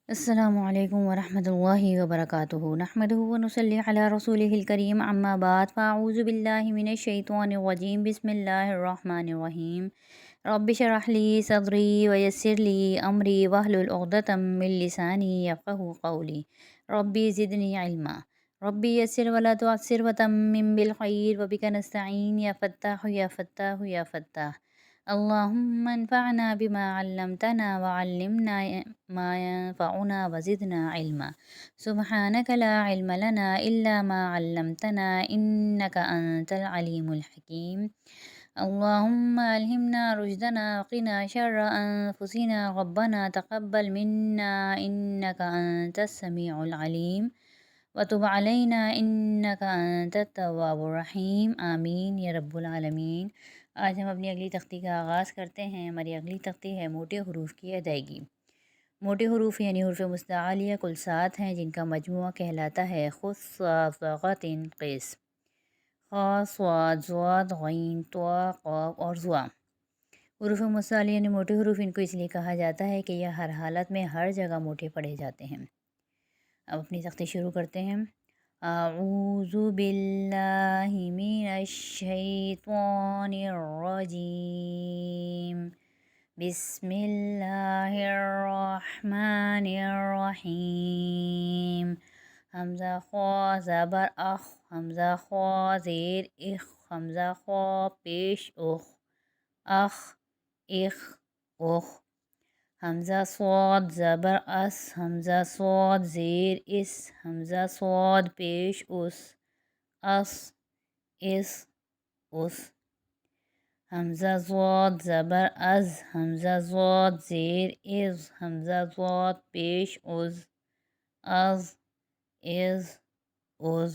السلام علیکم ورحمۃ اللہ وبرکاتہ نحمدہ ونصلی علی رسولہ الکریم اما بعد فاعوذ باللہ من الشیطان الرجیم بسم اللہ الرحمن الرحیم رب اشرح لی صدری ویسر لی امری واحلل عقدۃ من لسانی یفقہوا قولی ربی زدنی علما ربی یسر ولا تعسر وتمم بالخیر وبک نستعین یا فتاح یا فتاح یا فتاح اللہم انفعنا بما علمتنا وعلمنا ما ينفعنا وزدنا علما سبحانك لا علم لنا إلا ما علمتنا إنك أنت العليم الحكيم اللهم ألهمنا رشدنا وقنا شر أنفسنا ربنا تقبل منا إنك أنت السميع العليم وتب علينا إنك أنت التواب الرحيم آمین یا رب العالمین۔ آج ہم اپنی اگلی تختی کا آغاز کرتے ہیں۔ ہماری اگلی تختی ہے موٹے حروف کی ادائیگی۔ موٹے حروف یعنی حروف مستعلیہ کل 7 ہیں جن کا مجموعہ کہلاتا ہے خص صاد ضغط قیس خا صاد ضاد غین طا قاف اور ظا۔ حروف مستعلیہ یعنی موٹے حروف، ان کو اس لیے کہا جاتا ہے کہ یہ ہر حالت میں ہر جگہ موٹے پڑھے جاتے ہیں۔ اب اپنی تختی شروع کرتے ہیں۔ اعوذ باللہ من الشیطان الرجیم بسم اللہ الرحمن الرحیم۔ حمزہ خا زبر اخ، حمزہ خا زیر اخ، حمزہ خا پیش اخ، اخ اخ اخ۔ حمزہ صاد زبر اس، حمزہ صاد زیر اس، حمزہ صاد پیش اس، اس اس اس۔ حمزہ صاد زبر از، حمزہ صاد زیر از، حمزہ صاد پیش از، از از از۔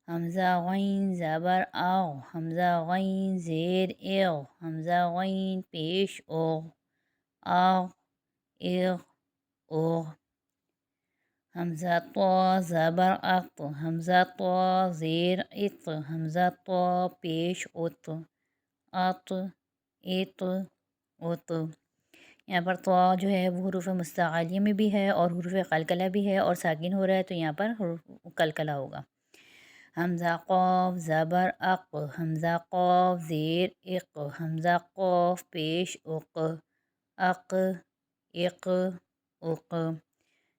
حمزہ غین زبر اغ، حمزہ غین زیر اغ، حمزہ غین پیش اغ، اغ اغ اغ۔ حمزہ طا زبر اط، حمزہ طا زیر اط، حمزہ طا پیش ات، اط اط ات۔ یہاں پر طا جو ہے وہ حروف مستعلیہ میں بھی ہے اور حروف قلقلہ بھی ہے، اور ساکن ہو رہا ہے تو یہاں پر حروف قلقلہ ہوگا۔ حمزہ قاف زبر اق، حمزہ قاف زیر اق، حمزہ قاف پیش اق، اق اق اق۔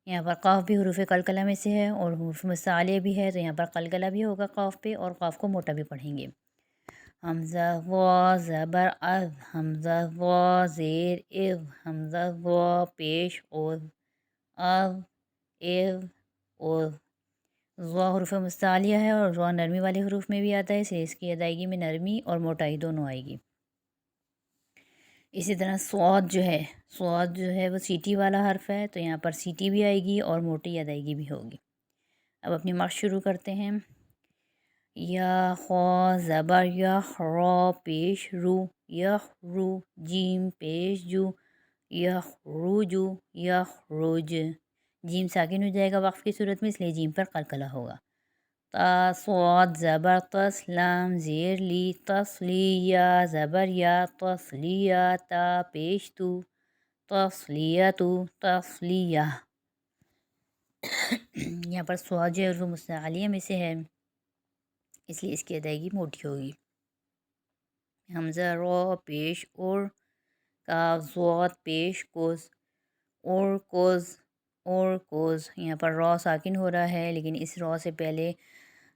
یہاں پر قاف بھی حروف قلقلہ میں سے ہے اور حروف مستعلیہ بھی ہے، تو یہاں پر قلقلہ بھی ہوگا قاف پہ، اور قاف کو موٹا بھی پڑھیں گے۔ حمزہ ضا زبر اذ، حمزہ ضا زیر اذ، حمزہ ضا پیش اذ، اذ اذ اذ۔ ضا حروف مستعلیہ ہے اور ضا نرمی والے حروف میں بھی آتا ہے، اس لیے اس کی ادائیگی میں نرمی اور موٹائی دونوں آئے گی۔ اسی طرح صاد جو ہے وہ سیٹی والا حرف ہے، تو یہاں پر سیٹی بھی آئے گی اور موٹی ادائیگی بھی ہوگی۔ اب اپنی مشق شروع کرتے ہیں۔ یا خا زبر یخ، را پیش رو، یخ رو، جیم پیش جو، یخ روجو، یخ روج۔ جیم ساکن ہو جائے گا وقف کی صورت میں، اس لیے جیم پر قلقلہ ہوگا۔ تا صاد زبر تس، لام زیر لی، تسلی یا زبر یا، تسلیہ تا پیش تو، تسلیتو تسلیہ۔ یہاں پر صاد جو ہے حروف مستعلیہ میں سے ہے، اس لیے اس کی ادائیگی موٹی ہوگی۔ حمزہ را پیش اور، کاف ضاد پیش کوز، اور کوز اور کوز۔ یہاں پر را ساکن ہو رہا ہے لیکن اس را سے پہلے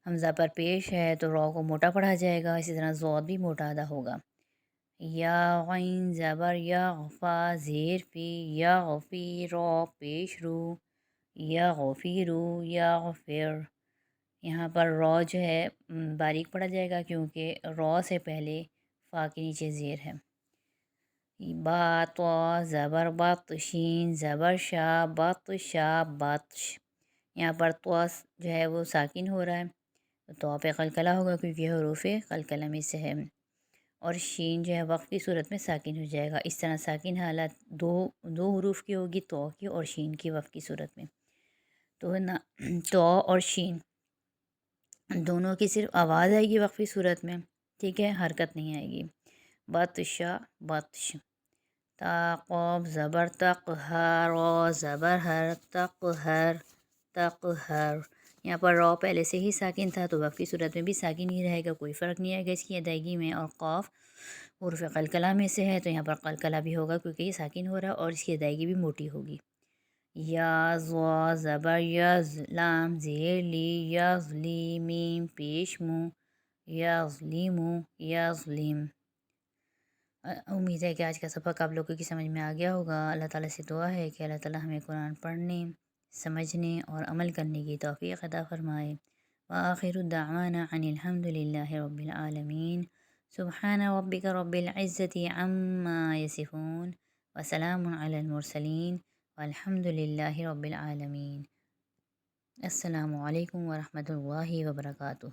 حمزہ پر پیش ہے تو را کو موٹا پڑھا جائے گا، اسی طرح ضاد بھی موٹا ادا ہوگا۔ یا غین زبر یا غفا زیر فی، یا غفی را پیش رو، یا غفیرو یا غفیر۔ یہاں پر را جو ہے باریک پڑھا جائے گا کیونکہ را سے پہلے فا کے نیچے زیر ہے۔ با طا زبر بط، شین زبر شا، بط شا بطش۔ یہاں پر طا جو ہے وہ ساکن ہو رہا ہے، تو پہ قلقلہ ہوگا کیونکہ یہ حروف قلقلہ میں سے ہے، اور شین جو ہے وقف کی صورت میں ساکن ہو جائے گا۔ اس طرح ساکن حالت دو حروف کی ہوگی، طا کی اور شین کی وقف کی صورت میں۔ تو طا اور شین دونوں کی صرف آواز آئے گی وقفی صورت میں، ٹھیک ہے، حرکت نہیں آئے گی۔ بطشا بطش، تا قاف زبر تق، ہر را زبر ہر، تقہر تقہر۔ یہاں پر را پہلے سے ہی ساکن تھا تو وقف کی صورت میں بھی ساکن ہی رہے گا، کوئی فرق نہیں آئے گا اس کی ادائیگی میں۔ اور قاف حروف قلقلہ میں سے ہے تو یہاں پر قلقلہ بھی ہوگا کیونکہ یہ ساکن ہو رہا ہے اور اس کی ادائیگی بھی موٹی ہوگی۔ یا زوا زبر یز، لام زیر لی، یظلی میم پیش مو، یظلیمو یظلم۔ امید ہے کہ آج کا سبق آپ لوگوں کی سمجھ میں آ گیا ہوگا۔ اللہ تعالیٰ سے دعا ہے کہ اللہ تعالیٰ ہمیں قرآن پڑھنے، سمجھنے اور عمل کرنے کی توفیق عطا فرمائے۔ وآخر دعوانا ان الحمد للہ رب العالمین۔ سبحان ربک رب العزت عما یصفون وسلام علی المرسلین والحمد للہ رب العالمین۔ السلام علیکم ورحمۃ اللہ وبرکاتہ۔